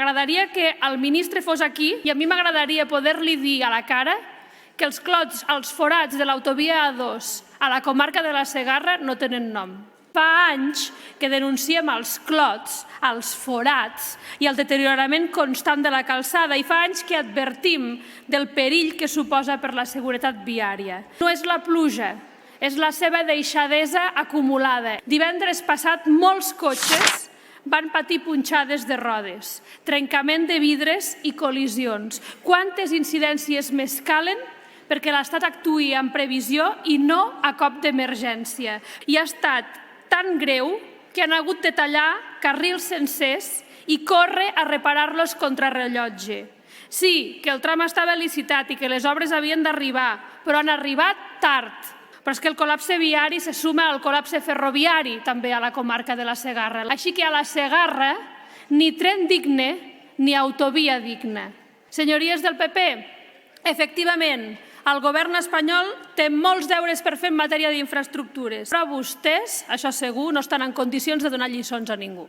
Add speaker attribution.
Speaker 1: M'agradaria que el ministre fos aquí i a mi m'agradaria poder-li dir a la cara que els clots, els forats de l'autovia A2 a la comarca de la Segarra no tenen nom. Fa anys que denunciem els clots, els forats i el deteriorament constant de la calçada i fa anys que advertim del perill que suposa per la seguretat viària. No és la pluja, és la seva deixadesa acumulada. Divendres passat molts cotxes van patir punxades de rodes, trencament de vidres i col·lisions. Quantes incidències més calen perquè l'Estat actuï amb previsió i no a cop d'emergència? I ha estat tan greu que han hagut de tallar carrils sencers i córrer a reparar-los contrarrellotge. Sí, que el tram estava licitat i que les obres havien d'arribar, però han arribat tard. Però és que el col·lapse viari se suma al col·lapse ferroviari també a la comarca de la Segarra. Així que a la Segarra ni tren digne ni autovia digna. Senyories del PP, efectivament, el govern espanyol té molts deures per fer en matèria d'infraestructures, però vostès, això segur, no estan en condicions de donar lliçons a ningú.